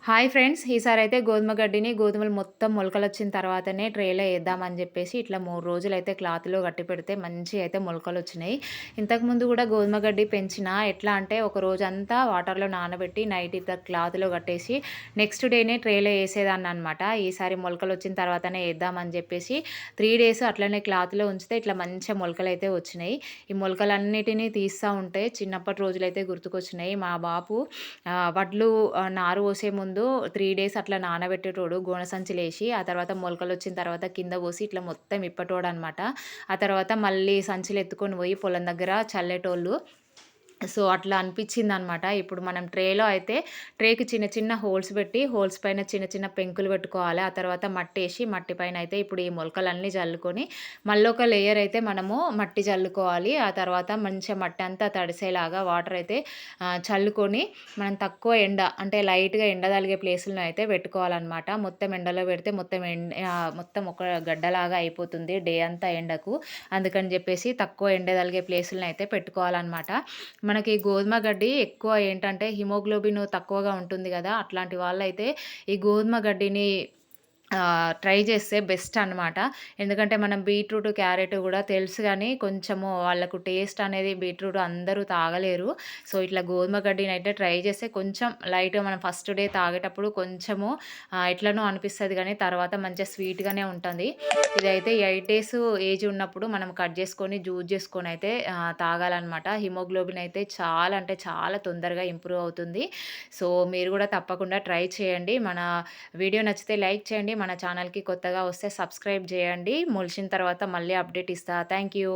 Hi friends! ఈసారైతే గోధుమ గడ్డిని గోధుమలు మొత్తం మొలకలొచ్చిన తర్వాతనే ట్రేలో ఏద్దామని జెప్పేసి ఇట్లా 3 రోజులైతే క్లాత్‌లో కట్టి పెడితే మంచిగా అయితే మొలకలొచ్చినాయి. ఇంతకుముందు గూడా గోధుమ గడ్డి పెంచినా ఎట్లా అంటే ఒక రోజంతా వాటర్‌లో నానబెట్టి నైట్ ఇట్లా క్లాత్‌లో కట్టేసి నెక్స్ట్ డేనే ట్రేలో ఏసేదాన్ననమాట. ఈసారి మొలకలొచ్చిన తర్వాతనే ఏద్దామని జెప్పేసి 3 డేస్ అట్లనే క్లాత్‌లో ఉంచితే ఇట్లా మంచిగా మొలకలైతే వచ్చినాయి. ఈ మొలకలన్నిటిని తీస్తా ఉంటే చిన్నప్పటి రోజులైతే గుర్తుకొచ్చినాయి. మా బాపు వడ్లు నారు పోసే ముందు 3 డేస్ అట్లా నానబెట్టేటోడు గోనె సంచిలేసి. ఆ తర్వాత మొలకలొచ్చిన తర్వాత కింద పోసి ఇట్లా మొత్తం ఇప్పటోడనమాట. ఆ తర్వాత మళ్ళీ సంచులెత్తుకొని పోయి పొలం దగ్గర చల్లేటోళ్ళు. సో, అట్లా అనిపిచ్చిందనమాట. ఇప్పుడు మనం ట్రేలో అయితే ట్రేకి చిన్న చిన్న హోల్స్ పెట్టి, హోల్స్ పైన చిన్న చిన్న పెంకులు పెట్టుకోవాలి. ఆ తర్వాత మట్టేసి, మట్టి పైన అయితే ఇప్పుడు ఈ మొలకలన్నీ జల్లుకొని, మళ్ళొక లేయర్ అయితే మనము మట్టి జల్లుకోవాలి. ఆ తర్వాత మంచిగా మట్టంతా తడిసేలాగా వాటర్ అయితే చల్లుకొని, మనం తక్కువ ఎండ అంటే లైట్‌గా ఎండ తగిలే ప్లేసుల్లో అయితే పెట్టుకోవాలనమాట. మొత్తం ఎండలో పెడితే మొత్తం ఒక గడ్డలాగా అయిపోతుంది డే అంతా ఎండకు. అందుకని జెప్పేసి తక్కువ ఎండ తగిలే ప్లేసులనైతే పెట్టుకోవాలనమాట. మనకి గోధుమ గడ్డి ఎక్కువ ఏంటంటే హిమోగ్లోబిన్ తక్కువగా ఉంటుంది గదా! అట్లాంటి వాళ్ళైతే ఈ గోధుమ గడ్డిని ట్రై చేస్తే బెస్ట్ అనమాట. ఎందుకంటే మనం బీట్రూట్, క్యారెట్ గూడా తెలుసు గానీ కొంచెము వాళ్ళకు టేస్ట్ అనేది బీట్రూట్ అందరూ తాగలేరు. సో, ఇట్లా గోధుమ గడ్డినైతే ట్రై చేస్తే కొంచెం లైట్‌గా మనం ఫస్ట్ డే తాగేటప్పుడు కొంచెము ఎట్లనో అనిపిస్తది గానీ తర్వాత మంచిగా స్వీట్‌గానే ఉంటది. ఇదైతే 8 డేస్ ఏజ్ ఉన్నప్పుడు మనం కట్ చేసుకొని జ్యూస్ చేసుకొనైతే తాగాలనమాట. హిమోగ్లోబిన్ అయితే చాలా అంటే చాలా తొందరగా ఇంప్రూవ్ అవుతుంది. సో, మీరు గూడా తప్పకుండా ట్రై చేయండి. మన వీడియో నచ్చితే లైక్ చేయండి. మన ఛానల్‌కి కొత్తగా వస్తే సబ్స్క్రైబ్ జేయండి. మొలిచిన తర్వాత మళ్ళీ అప్డేట్ ఇస్తా. Thank you.